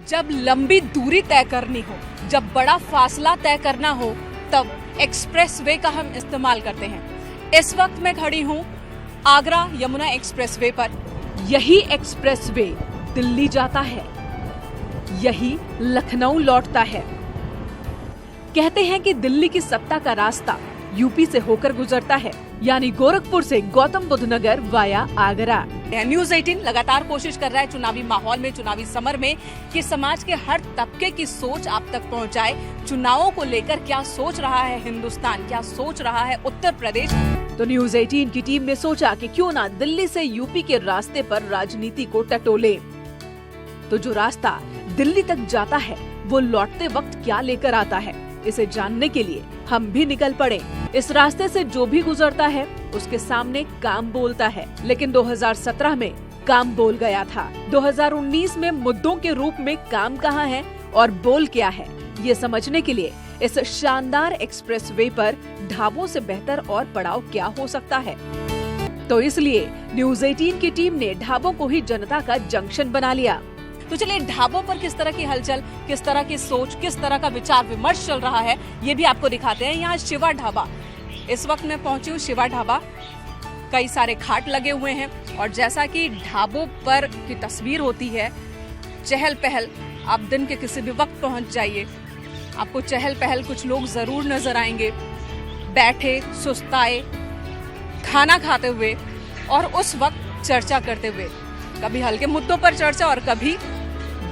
जब लंबी दूरी तय करनी हो, जब बड़ा फासला तय करना हो, तब एक्सप्रेसवे का हम इस्तेमाल करते हैं। इस वक्त मैं खड़ी हूँ आगरा यमुना एक्सप्रेसवे पर। यही एक्सप्रेसवे दिल्ली जाता है, यही लखनऊ लौटता है। कहते हैं कि दिल्ली की सत्ता का रास्ता यूपी से होकर गुजरता है, यानी गोरखपुर से गौतम बुद्ध नगर वाया आगरा। न्यूज़ 18 लगातार कोशिश कर रहा है चुनावी माहौल में, चुनावी समर में, कि समाज के हर तबके की सोच आप तक पहुंचाए। चुनावों को लेकर क्या सोच रहा है हिंदुस्तान, क्या सोच रहा है उत्तर प्रदेश। तो न्यूज़ 18 की टीम ने सोचा कि क्यों ना दिल्ली से यूपी के रास्ते पर राजनीति को टटोले। तो जो रास्ता दिल्ली तक जाता है वो लौटते वक्त क्या लेकर आता है, इसे जानने के लिए हम भी निकल पड़े। इस रास्ते से जो भी गुजरता है उसके सामने काम बोलता है, लेकिन 2017 में काम बोल गया था। 2019 में मुद्दों के रूप में काम कहाँ है और बोल क्या है, ये समझने के लिए इस शानदार एक्सप्रेसवे पर ढाबों से बेहतर और पड़ाव क्या हो सकता है। तो इसलिए न्यूज़ 18 की टीम ने ढाबों को ही जनता का जंक्शन बना लिया। तो चलिए ढाबों पर किस तरह की हलचल, किस तरह की सोच, किस तरह का विचार विमर्श चल रहा है, ये भी आपको दिखाते हैं। यहाँ शिवा ढाबा, इस वक्त मैं पहुंची हूँ शिवा ढाबा। कई सारे खाट लगे हुए हैं और जैसा कि ढाबों पर की तस्वीर होती है, चहल पहल। आप दिन के किसी भी वक्त पहुंच जाइए, आपको चहल पहल कुछ लोग जरूर नजर आएंगे, बैठे सुस्ताए खाना खाते हुए और उस वक्त चर्चा करते हुए। कभी हल्के मुद्दों पर चर्चा और कभी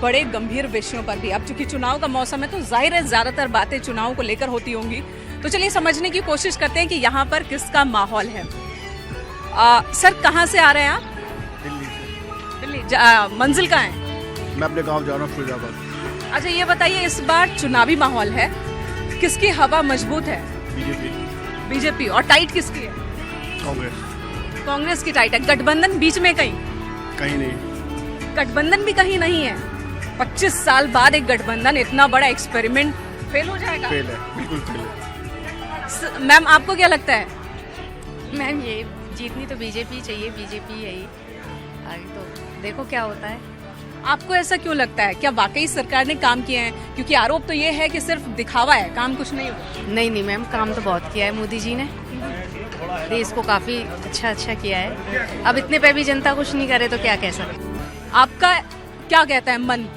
बड़े गंभीर विषयों पर भी। अब चूंकि चुनाव का मौसम है तो जाहिर है ज्यादातर बातें चुनाव को लेकर होती होंगी। तो चलिए समझने की कोशिश करते हैं कि यहाँ पर किसका माहौल है। सर कहाँ से आ रहे हैं आप? दिल्ली से। दिल्ली। मंजिल कहाँ है? मैं अपने गांव जा रहा हूँ फिरोजाबाद। अच्छा ये बताइए, इस बार चुनावी माहौल है, किसकी हवा मजबूत है? बीजेपी। बीजेपी। और टाइट किसकी है? कांग्रेस। कांग्रेस की टाइट है। गठबंधन बीच में कहीं नहीं। गठबंधन भी कहीं नहीं है। 25 साल बाद एक गठबंधन, इतना बड़ा एक्सपेरिमेंट फेल हो जाएगा? फेल है, बिल्कुल फेल है। मैम आपको क्या लगता है? मैम ये जीतनी तो बीजेपी चाहिए, बीजेपी है ही। आगे तो देखो क्या होता है। आपको ऐसा क्यों लगता है? क्या वाकई सरकार ने काम किए हैं? क्योंकि आरोप तो ये है कि सिर्फ दिखावा है, काम कुछ नहीं हुआ। नहीं मैम, काम तो बहुत किया है मोदी जी ने, देश को काफी अच्छा किया है। अब इतने पे भी जनता कुछ नहीं करे तो क्या कह सकते। आपका क्या कहता है मन?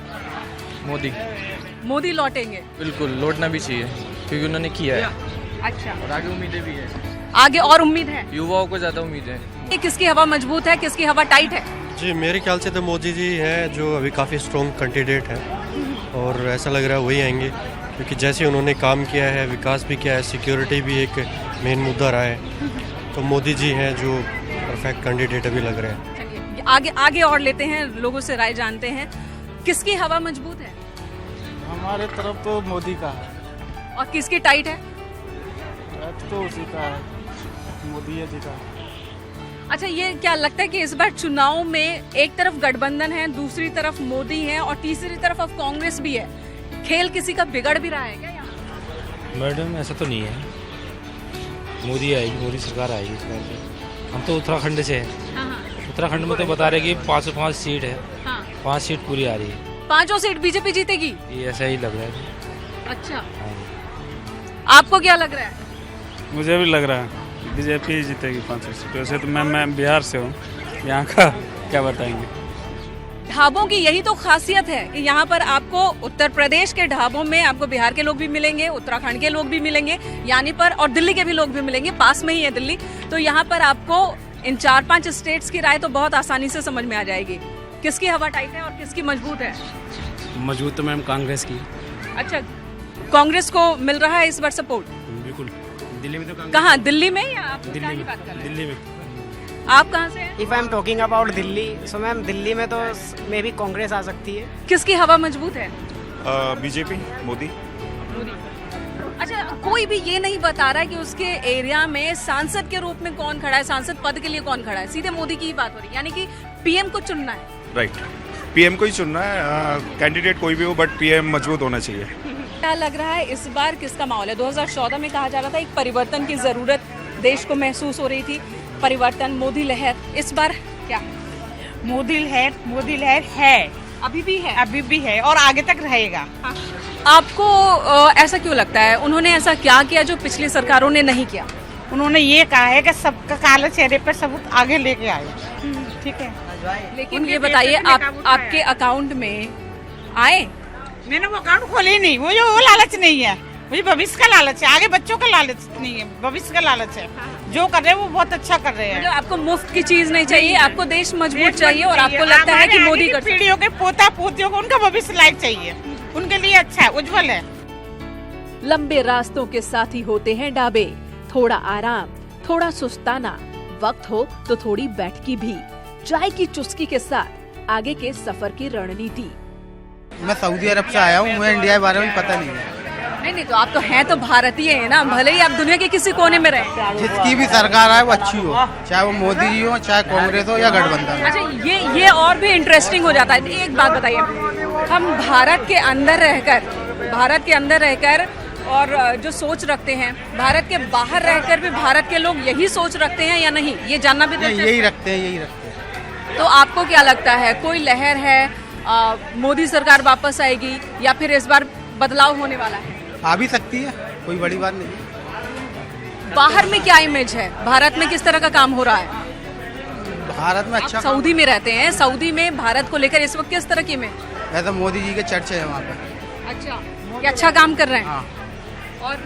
मोदी लौटेंगे? बिल्कुल लौटना भी चाहिए क्योंकि उन्होंने किया है। अच्छा, और आगे उम्मीदें भी है, आगे और उम्मीद है? युवाओं को ज्यादा उम्मीद है। ये किसकी हवा मजबूत है, किसकी हवा टाइट है? जी मेरे ख्याल से तो मोदी जी हैं जो अभी काफ़ी स्ट्रॉन्ग कैंडिडेट है और ऐसा लग रहा है वही आएंगे, क्योंकि जैसे उन्होंने काम किया है, विकास भी किया है, सिक्योरिटी भी एक मेन मुद्दा रहा है, तो मोदी जी हैं जो परफेक्ट कैंडिडेट अभी लग रहे हैं। चलिए आगे और लेते हैं, लोगों से राय जानते हैं। किसकी हवा मजबूत है? हमारे तरफ तो मोदी का है। और किसकी टाइट है? तो उसी का है, मोदी जी का। अच्छा ये क्या लगता है कि इस बार चुनाव में एक तरफ गठबंधन है, दूसरी तरफ मोदी है और तीसरी तरफ अब कांग्रेस भी है, खेल किसी का बिगड़ भी रहा है क्या यहाँ? मैडम ऐसा तो नहीं है, मोदी आएगी, मोदी सरकार आएगी इस बार। हम तो उत्तराखंड से हैं। हाँ। उत्तराखंड में तो बता रहे कि 505 सीट है। हाँ। 5 सीट पूरी आ रही है। 5 सीट बीजेपी जीतेगी? ये ऐसा ही लग रहा है। अच्छा, हाँ। आपको क्या लग रहा है? मुझे भी लग रहा है बीजेपी जीतेगी 500 सीट। वैसे तो मैं बिहार से हूँ, यहाँ का क्या बताएंगे। ढाबों की यही तो खासियत है कि यहाँ पर आपको उत्तर प्रदेश के ढाबों में आपको बिहार के लोग भी मिलेंगे, उत्तराखंड के लोग भी मिलेंगे, यानी पर और दिल्ली के भी लोग भी मिलेंगे, पास में ही है दिल्ली। तो यहाँ पर आपको इन 4-5 स्टेट्स की राय तो बहुत आसानी से समझ में आ जाएगी, किसकी हवा टाइट है और किसकी मजबूत है। मजबूत तो मैम कांग्रेस की। अच्छा, कांग्रेस को मिल रहा है इस बार सपोर्ट? बिल्कुल। दिल्ली में तो कहाँ, दिल्ली में या आप क्या ही बात कर रहे हैं? दिल्ली में। आप कहाँ से हैं? If I am talking about Delhi, so ma'am Delhi में तो मे बी कांग्रेस आ सकती है। किसकी हवा मजबूत है? बीजेपी, मोदी। अच्छा, कोई भी ये नहीं बता रहा है कि उसके एरिया में सांसद के रूप में कौन खड़ा है, सांसद पद के लिए कौन खड़ा है। सीधे मोदी की ही बात हो रही है, यानी कि पीएम को चुनना है। राइट, पीएम को ही चुनना है। कैंडिडेट कोई भी हो बट पीएम मजबूत होना चाहिए। क्या लग रहा है इस बार किसका माहौल है? 2014 में कहा जा रहा था एक परिवर्तन की जरूरत देश को महसूस हो रही थी, परिवर्तन, मोदी लहर। इस बार क्या? मोदी लहर है, अभी भी है? अभी भी है और आगे तक रहेगा। आपको ऐसा क्यों लगता है, उन्होंने ऐसा क्या किया जो पिछली सरकारों ने नहीं किया? उन्होंने ये कहा है कि सबका काले चेहरे पर सबूत आगे लेके आए। ठीक है, लेकिन ये बताइए आपके अकाउंट में आए? मैंने वो अकाउंट खोले ही नहीं। वो लालच नहीं है, मुझे भविष्य का लालच है, आगे बच्चों का लालच नहीं है, भविष्य का लालच है। जो कर रहे हैं वो बहुत अच्छा कर रहे हैं। मतलब आपको मुफ्त की चीज नहीं चाहिए, आपको देश मजबूत चाहिए और आपको लगता है कि मोदी कर पीढ़ियों के पोता पोतियों को उनका भविष्य लायक चाहिए, उनके लिए अच्छा है, उज्जवल है। लंबे रास्तों के साथी होते हैं ढाबे, थोड़ा आराम, थोड़ा सुस्ताना, वक्त हो तो थोड़ी बैठकी भी, चाय की चुस्की के साथ आगे के सफर की रणनीति। मैं सऊदी अरब से आया हूँ, मुझे इंडिया के बारे में पता नहीं है। नहीं तो आप तो हैं तो भारतीय है ना, भले ही आप दुनिया के किसी कोने में रहे। जिसकी भी सरकार आए वो अच्छी हो, चाहे वो मोदी जी हो, चाहे कांग्रेस हो या गठबंधन। अच्छा, ये और भी इंटरेस्टिंग हो जाता है। एक बात बताइए, हम भारत के अंदर रहकर और जो सोच रखते हैं, भारत के बाहर रहकर भी भारत के लोग यही सोच रखते हैं या नहीं, ये जानना भी यही रखते हैं। तो आपको क्या लगता है, कोई लहर है, मोदी सरकार वापस आएगी या फिर इस बार बदलाव होने वाला है? आ भी सकती है, कोई बड़ी बात नहीं। बाहर में क्या इमेज है, भारत में किस तरह का काम हो रहा है? भारत में अच्छा, सऊदी में रहते हैं, सऊदी में भारत को लेकर इस वक्त किस तरह की इमेज? ऐसा मोदी जी के चर्चे है वहाँ पे। अच्छा, ये अच्छा काम कर रहे हैं। हाँ। और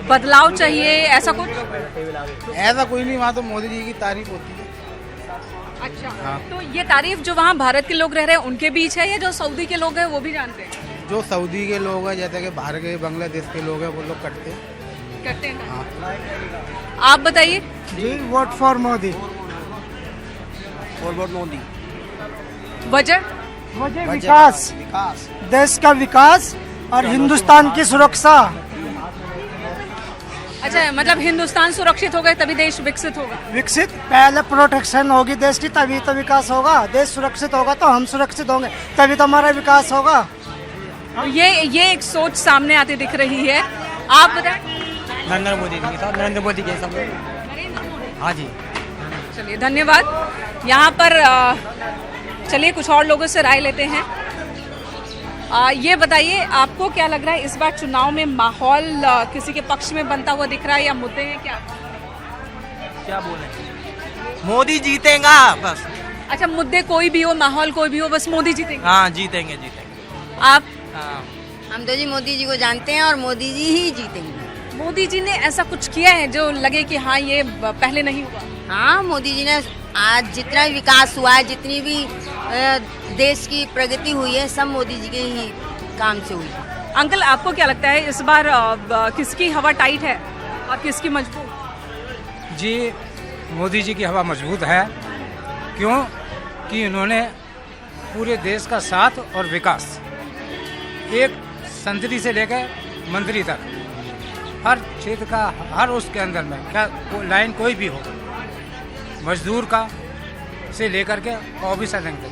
बदलाव चाहिए, ऐसा कुछ? ऐसा कोई नहीं, वहाँ तो मोदी जी की तारीफ होती है। अच्छा, हाँ। तो ये तारीफ जो वहाँ भारत के लोग रह रहे हैं उनके बीच है या जो सऊदी के लोग हैं वो भी जानते हैं? जो सऊदी के लोग हैं, जैसे कि बाहर के बांग्लादेश के लोग हैं, वो लोग करते हैं। हाँ। आप बताइए। जी, vote for Modi. For Modi. वजह? विकास, देश का विकास और हिंदुस्तान की सुरक्षा। अच्छा, मतलब हिंदुस्तान सुरक्षित हो गए तभी देश विकसित होगा? विकसित पहले प्रोटेक्शन होगी देश की, तभी तो विकास होगा। देश सुरक्षित होगा तो हम सुरक्षित होंगे, तभी तो हमारा विकास होगा। ये एक सोच सामने आती दिख रही है। आप बताएं। नरेंद्र मोदी के साथ, नरेंद्र मोदी के साथ। हाँ जी, चलिए, धन्यवाद। यहाँ पर चलिए कुछ और लोगों से राय लेते हैं। ये बताइए, आपको क्या लग रहा है, इस बार चुनाव में माहौल किसी के पक्ष में बनता हुआ दिख रहा है या मुद्दे हैं? क्या बोले? मोदी जीतेगा बस। अच्छा, मुद्दे कोई भी हो, माहौल कोई भी हो, बस मोदी जीतेंगे? हाँ, जीतेंगे। आप? हम तो जी मोदी जी को जानते हैं और मोदी जी ही जीतेंगे। मोदी जी ने ऐसा कुछ किया है जो लगे कि हाँ ये पहले नहीं हुआ? हाँ, मोदी जी ने आज जितना भी विकास हुआ है, जितनी भी देश की प्रगति हुई है, सब मोदी जी के ही काम से हुई है। अंकल, आपको क्या लगता है इस बार किसकी हवा टाइट है और किसकी मजबूत? जी, मोदी जी की हवा मजबूत है। क्यों कि उन्होंने पूरे देश का साथ और विकास, एक संतरी से लेकर मंत्री तक, हर क्षेत्र का, हर उसके अंदर में क्या लाइन कोई भी हो, मजदूर का से लेकर के ऑफिसर तक,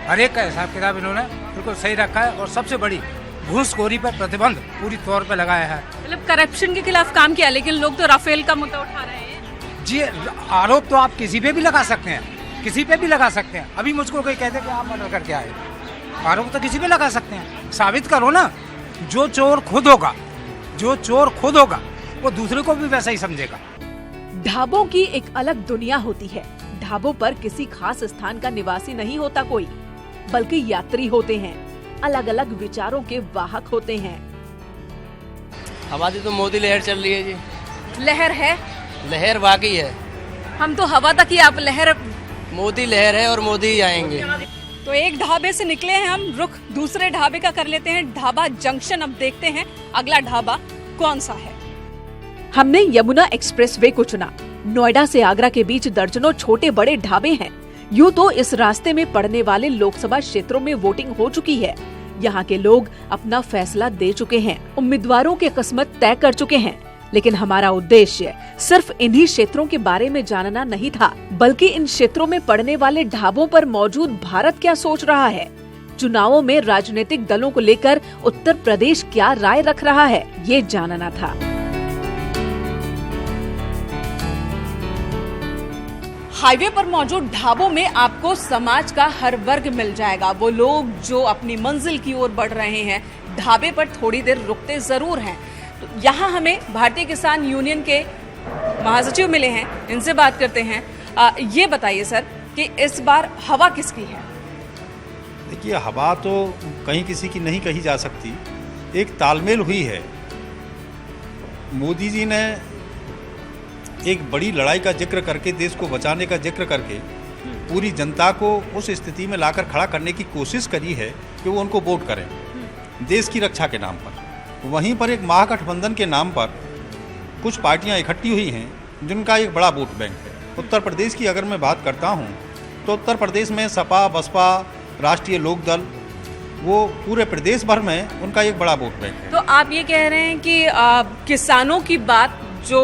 हर एक का हिसाब किताब इन्होंने बिल्कुल सही रखा है। और सबसे बड़ी घूसखोरी पर प्रतिबंध पूरी तौर पर लगाया है। मतलब करप्शन के खिलाफ काम किया, लेकिन लोग तो राफेल का मुद्दा उठा रहे हैं। जी, आरोप तो आप किसी पे भी लगा सकते हैं, किसी पे भी लगा सकते हैं। अभी मुझको कोई कहते कि आप मर्डर करके आए, आरोप तो किसी पे लगा सकते हैं। साबित करो ना। जो चोर खुद होगा वो दूसरे को भी वैसा ही समझेगा। ढाबों की एक अलग दुनिया होती है। ढाबों पर किसी खास स्थान का निवासी नहीं होता कोई, बल्कि यात्री होते हैं, अलग अलग विचारों के वाहक होते हैं। हमारी तो मोदी लहर चल रही है जी। लहर है? लहर वाकई है। हम तो हवा तक ही, आप लहर? मोदी लहर है और मोदी ही आएंगे। तो एक ढाबे से निकले हैं हम, रुख दूसरे ढाबे का कर लेते हैं, ढाबा जंक्शन। अब देखते हैं अगला ढाबा कौन सा है। हमने यमुना एक्सप्रेसवे को चुना। नोएडा से आगरा के बीच दर्जनों छोटे बड़े ढाबे हैं। यूं तो इस रास्ते में पड़ने वाले लोकसभा क्षेत्रों में वोटिंग हो चुकी है। यहाँ के लोग अपना फैसला दे चुके हैं, उम्मीदवारों की किस्मत तय कर चुके हैं। लेकिन हमारा उद्देश्य सिर्फ इन्हीं क्षेत्रों के बारे में जानना नहीं था, बल्कि इन क्षेत्रों में पड़ने वाले ढाबों पर मौजूद भारत क्या सोच रहा है, चुनावों में राजनीतिक दलों को लेकर उत्तर प्रदेश क्या राय रख रहा है, ये जानना था। हाईवे पर मौजूद ढाबों में आपको समाज का हर वर्ग मिल जाएगा। वो लोग जो अपनी मंजिल की ओर बढ़ रहे हैं ढाबे पर थोड़ी देर रुकते जरूर हैं। तो यहाँ हमें भारतीय किसान यूनियन के महासचिव मिले हैं, इनसे बात करते हैं। ये बताइए सर कि इस बार हवा किसकी है? देखिए, हवा तो कहीं किसी की नहीं कही जा सकती, एक तालमेल हुई है। मोदी जी ने एक बड़ी लड़ाई का जिक्र करके, देश को बचाने का जिक्र करके पूरी जनता को उस स्थिति में लाकर खड़ा करने की कोशिश करी है कि वो उनको वोट करें देश की रक्षा के नाम पर। वहीं पर एक महागठबंधन के नाम पर कुछ पार्टियां इकट्ठी हुई हैं जिनका एक बड़ा वोट बैंक है। उत्तर प्रदेश की अगर मैं बात करता हूं तो उत्तर प्रदेश में सपा, बसपा, राष्ट्रीय लोकदल, वो पूरे प्रदेश भर में उनका एक बड़ा वोट बैंक है। तो आप ये कह रहे हैं कि किसानों की बात जो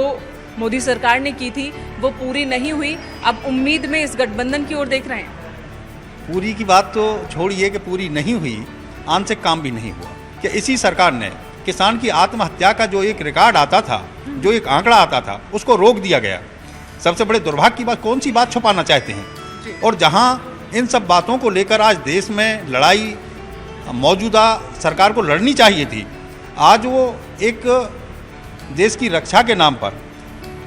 मोदी सरकार ने की थी वो पूरी नहीं हुई, अब उम्मीद में इस गठबंधन की ओर देख रहे हैं? पूरी की बात तो छोड़िए कि पूरी नहीं हुई, आंशिक काम भी नहीं हुआ। कि इसी सरकार ने किसान की आत्महत्या का जो एक रिकॉर्ड आता था, जो एक आंकड़ा आता था, उसको रोक दिया गया। सबसे बड़े दुर्भाग्य की बात, कौन सी बात छुपाना चाहते हैं? और जहां इन सब बातों को लेकर आज देश में लड़ाई मौजूदा सरकार को लड़नी चाहिए थी, आज वो एक देश की रक्षा के नाम पर,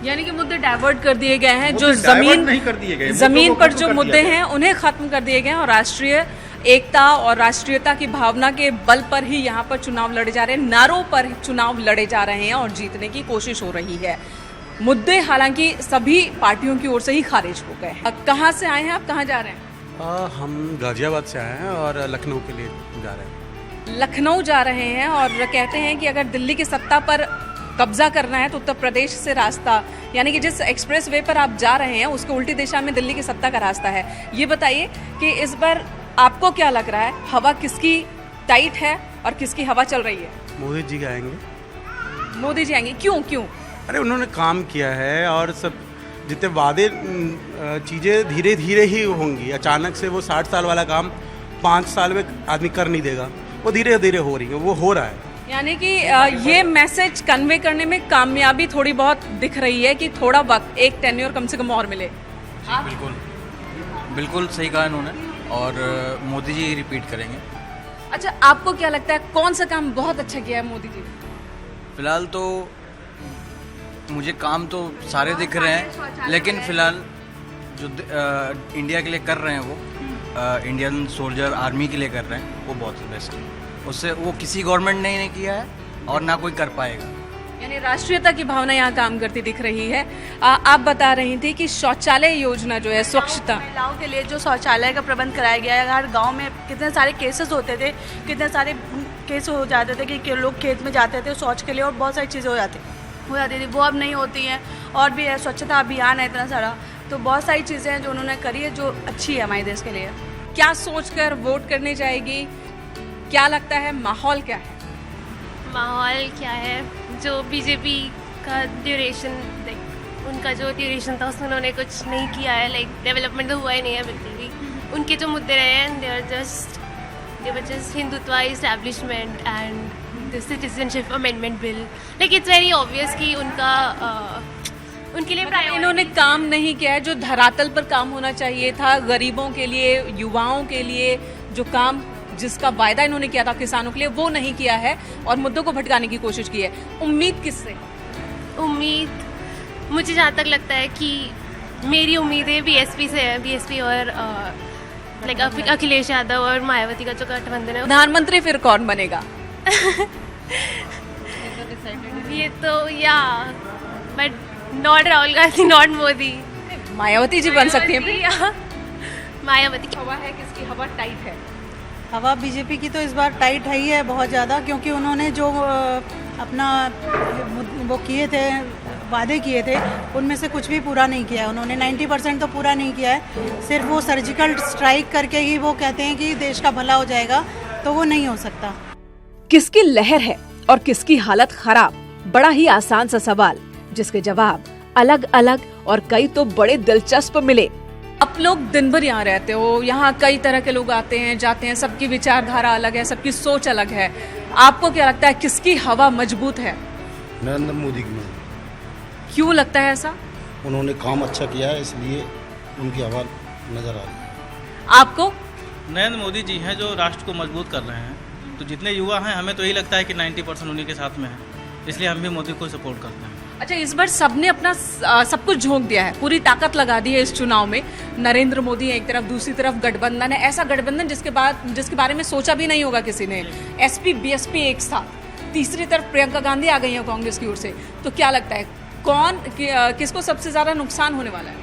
यानी कि मुद्दे डाइवर्ट कर दिए गए हैं। जो जमीन पर जो मुद्दे हैं उन्हें खत्म कर दिए गए हैं और राष्ट्रीय एकता और राष्ट्रीयता की भावना के बल पर ही यहाँ पर चुनाव लड़े जा रहे हैं, नारों पर चुनाव लड़े जा रहे हैं और जीतने की कोशिश हो रही है। मुद्दे हालांकि सभी पार्टियों की ओर से ही खारिज हो गए। कहाँ से आए हैं आप, कहाँ जा रहे हैं? हम गाजियाबाद से आए हैं और लखनऊ के लिए जा रहे हैं। लखनऊ जा रहे हैं और कहते हैं कि अगर दिल्ली की सत्ता पर कब्जा करना है तो उत्तर प्रदेश से रास्ता, यानी कि जिस एक्सप्रेस वे पर आप जा रहे हैं उसके उल्टी दिशा में दिल्ली की सत्ता का रास्ता है। ये बताइए कि इस बार आपको क्या लग रहा है, हवा किसकी टाइट है और किसकी हवा चल रही है? मोदी जी आएंगे। मोदी जी आएंगे, क्यों? अरे उन्होंने काम किया है और सब जितने वादे चीज़ें धीरे धीरे ही होंगी। अचानक से वो 60 साल वाला काम 5 साल में आदमी कर नहीं देगा, वो धीरे धीरे हो रही है, वो हो रहा है। यानी कि ये मैसेज कन्वे करने में कामयाबी थोड़ी बहुत दिख रही है कि थोड़ा वक्त, एक टेन्योर कम से कम और मिले। बिल्कुल सही कहा इन्होंने और मोदी जी रिपीट करेंगे। अच्छा, आपको क्या लगता है कौन सा काम बहुत अच्छा किया है मोदी जी? फिलहाल तो मुझे काम तो सारे दिख रहे हैं, लेकिन फिलहाल जो इंडिया के लिए कर रहे हैं वो इंडियन सोल्जर आर्मी के लिए कर रहे हैं, वो बहुत बेस्ट है। उससे वो किसी गवर्नमेंट ने नहीं किया है और ना कोई कर पाएगा। यानी राष्ट्रीयता की भावना यहाँ काम करती दिख रही है। आप बता रही थी कि शौचालय योजना जो है, स्वच्छता महिलाओं के लिए जो शौचालय का प्रबंध कराया गया है, हर गांव में कितने सारे केसेस होते थे, कितने सारे केस हो जाते थे कि लोग खेत में जाते थे शौच के लिए और बहुत सारी चीज़ें हो जाती थी, वो अब नहीं होती हैं। और भी है स्वच्छता अभियान है इतना सारा, तो बहुत सारी चीज़ें हैं जो उन्होंने करी है जो अच्छी है हमारे देश के लिए। क्या सोचकर वोट करने जाएगी, क्या लगता है माहौल क्या है? माहौल क्या है, जो बीजेपी का ड्यूरेशन, उनका जो ड्यूरेशन था उसमें उन्होंने कुछ नहीं किया है, लाइक डेवलपमेंट तो हुआ ही नहीं है बिल्कुल भी। उनके जो मुद्दे रहे हैं they were just Hindutva establishment and the citizenship amendment bill. Like it's very obvious कि उनका उनके लिए इन्होंने काम नहीं किया है जो धरातल पर काम होना चाहिए था, गरीबों के लिए, युवाओं के लिए जो काम जिसका वायदा इन्होंने किया था किसानों के लिए, वो नहीं किया है और मुद्दों को भटकाने की कोशिश की है। उम्मीद किससे? उम्मीद मुझे जहाँ तक लगता है कि मेरी उम्मीदें बीएसपी से है, बीएसपी और लाइक अखिलेश यादव और मायावती का जो गठबंधन है। प्रधानमंत्री फिर कौन बनेगा? ये तो या but not Rahul Gandhi, not Modi. Mayawati ji बन सकती हैं। मायावती की हवा है, किसकी हवा टाइट है? हवा बीजेपी की तो इस बार टाइट है ही है बहुत ज़्यादा, क्योंकि उन्होंने जो अपना वो किए थे, वादे किए थे, उनमें से कुछ भी पूरा नहीं किया है उन्होंने। 90% तो पूरा नहीं किया है। सिर्फ वो सर्जिकल स्ट्राइक करके ही वो कहते हैं कि देश का भला हो जाएगा, तो वो नहीं हो सकता। किसकी लहर है और किसकी हालत खराब, बड़ा ही आसान सा सवाल जिसके जवाब अलग अलग और कई तो बड़े दिलचस्प मिले। आप लोग दिन भर यहाँ रहते हो, यहाँ कई तरह के लोग आते हैं जाते हैं, सबकी विचारधारा अलग है, सबकी सोच अलग है। आपको क्या लगता है किसकी हवा मजबूत है? नरेंद्र मोदी की। क्यों लगता है ऐसा? उन्होंने काम अच्छा किया है, इसलिए उनकी हवा नज़र आ रही है। आपको? नरेंद्र मोदी जी हैं जो राष्ट्र को मजबूत कर रहे हैं, तो जितने युवा हैं हमें तो यही लगता है कि 90% उन्हीं के साथ में है, इसलिए हम भी मोदी को सपोर्ट करते हैं। अच्छा, इस बार सबने अपना सब कुछ झोंक दिया है, पूरी ताकत लगा दी है इस चुनाव में। नरेंद्र मोदी है एक तरफ, दूसरी तरफ गठबंधन है, ऐसा गठबंधन जिसके बारे में सोचा भी नहीं होगा किसी ने। एसपी बीएसपी एक साथ, तीसरी तरफ प्रियंका गांधी आ गई है कांग्रेस की ओर से। तो क्या लगता है किसको सबसे ज्यादा नुकसान होने वाला है?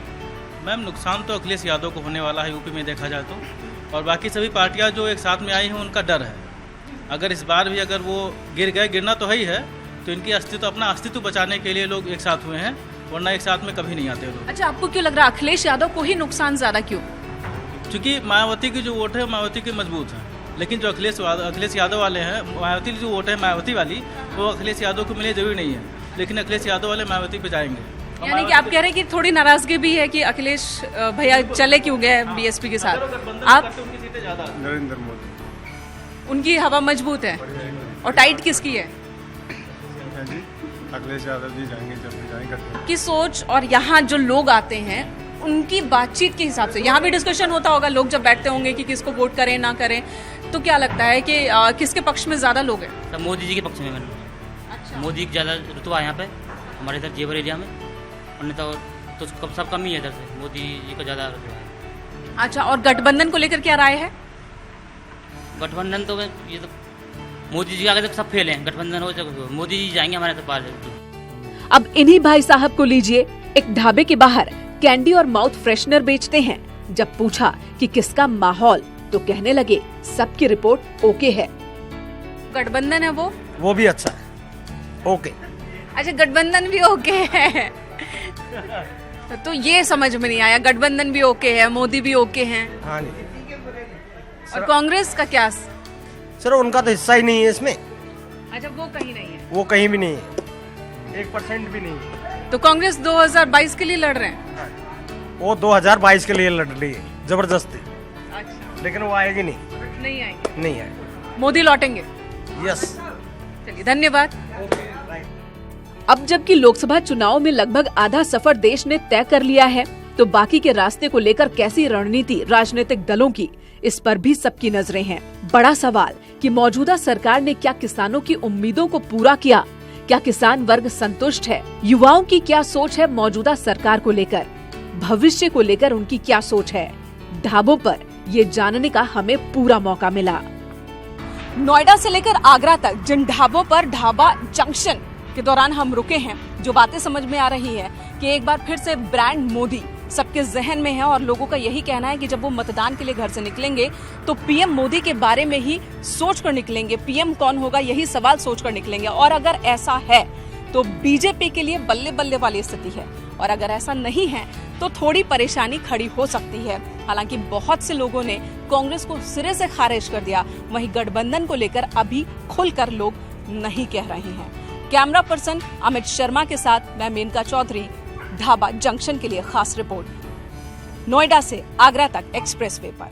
मैम, नुकसान तो अखिलेश यादव को होने वाला है यूपी में देखा जाए तो, और बाकी सभी पार्टियां जो एक साथ में आई हैं उनका डर है। अगर इस बार भी अगर वो गिर गए, गिरना तो है ही है, तो इनकी अपना अस्तित्व बचाने के लिए लोग एक साथ हुए हैं, वरना एक साथ में कभी नहीं आते लोग। अच्छा, आपको क्यों लग रहा है अखिलेश यादव को ही नुकसान ज्यादा क्यों? क्योंकि मायावती की जो वोट है मायावती की मजबूत है, लेकिन जो अखिलेश यादव वाले हैं, मायावती की जो वोट है मायावती वाली, वो अखिलेश यादव को मिले जरूरी नहीं है, लेकिन अखिलेश यादव वाले मायावती पे जाएंगे। यानी कि आप कह रहे हैं कि थोड़ी नाराजगी भी है कि अखिलेश भैया चले क्यों गए बीएसपी के साथ? आप? नरेंद्र मोदी, उनकी हवा मजबूत है। और टाइट किसकी है? अखिलेश यादव जी जाएंगे, जब भी जाएंगे। की सोच और यहाँ जो लोग आते हैं उनकी बातचीत के हिसाब से, यहाँ भी डिस्कशन होता होगा, लोग जब बैठते होंगे कि किसको वोट करें ना करें, तो क्या लगता है कि किसके पक्ष में ज्यादा लोग हैं? मोदी जी के पक्ष में। अच्छा। मोदी की ज़्यादा रुतबा है यहाँ पे हमारे इधर जेवर एरिया में, और तो सब कम ही है इधर से, मोदी जी का ज़्यादा रुतबा है। अच्छा, और गठबंधन को लेकर क्या राय है? गठबंधन तो ये तो मोदी जी आगे तक सब फेल हैं, गठबंधन हो तो मोदी जी जाएंगे हमारे तो पास। अब इन्हीं भाई साहब को लीजिए, एक ढाबे के बाहर कैंडी और माउथ फ्रेशनर बेचते हैं। जब पूछा कि किसका माहौल, तो कहने लगे सबकी रिपोर्ट ओके है। गठबंधन है वो भी अच्छा है, ओके। अच्छा, गठबंधन भी ओके है तो ये समझ में नहीं आया, गठबंधन भी ओके है, मोदी भी ओके हैं। हाँ जी। और कांग्रेस का क्या? सर उनका तो हिस्सा ही नहीं है इसमें। अच्छा, वो कहीं नहीं है? वो कहीं भी नहीं है, 1% भी नहीं है। तो कांग्रेस 2022 के लिए लड़ रहे हैं? वो 2022 के लिए लड़ रही है जबरदस्ती। अच्छा। लेकिन वो आएगी नहीं आएगी। नहीं आएगी। मोदी लौटेंगे? यस। चलिए, धन्यवाद। अब जबकि लोकसभा चुनाव में लगभग आधा सफर देश ने तय कर लिया है, तो बाकी के रास्ते को लेकर कैसी रणनीति राजनीतिक दलों की, इस पर भी सबकी नजरें हैं। बड़ा सवाल कि मौजूदा सरकार ने क्या किसानों की उम्मीदों को पूरा किया? क्या किसान वर्ग संतुष्ट है? युवाओं की क्या सोच है मौजूदा सरकार को लेकर? भविष्य को लेकर उनकी क्या सोच है? ढाबों पर ये जानने का हमें पूरा मौका मिला। नोएडा से लेकर आगरा तक जिन ढाबों पर ढाबा जंक्शन के दौरान हम रुके हैं, जो बातें समझ में आ रही है कि एक बार फिर से ब्रांड मोदी सबके जहन में है, और लोगों का यही कहना है कि जब वो मतदान के लिए घर से निकलेंगे तो पीएम मोदी के बारे में ही सोच कर निकलेंगे, पीएम कौन होगा यही सवाल सोच कर निकलेंगे। और अगर ऐसा है तो बीजेपी के लिए बल्ले बल्ले वाली स्थिति है, और अगर ऐसा नहीं है तो थोड़ी परेशानी खड़ी हो सकती है। हालांकि बहुत से लोगों ने कांग्रेस को सिरे से खारिज कर दिया, वहीं गठबंधन को लेकर अभी खुलकर लोग नहीं कह रहे हैं। कैमरा पर्सन अमित शर्मा के साथ मैं मेनका चौधरी, ढाबा जंक्शन के लिए खास रिपोर्ट, नोएडा से आगरा तक एक्सप्रेसवे पर।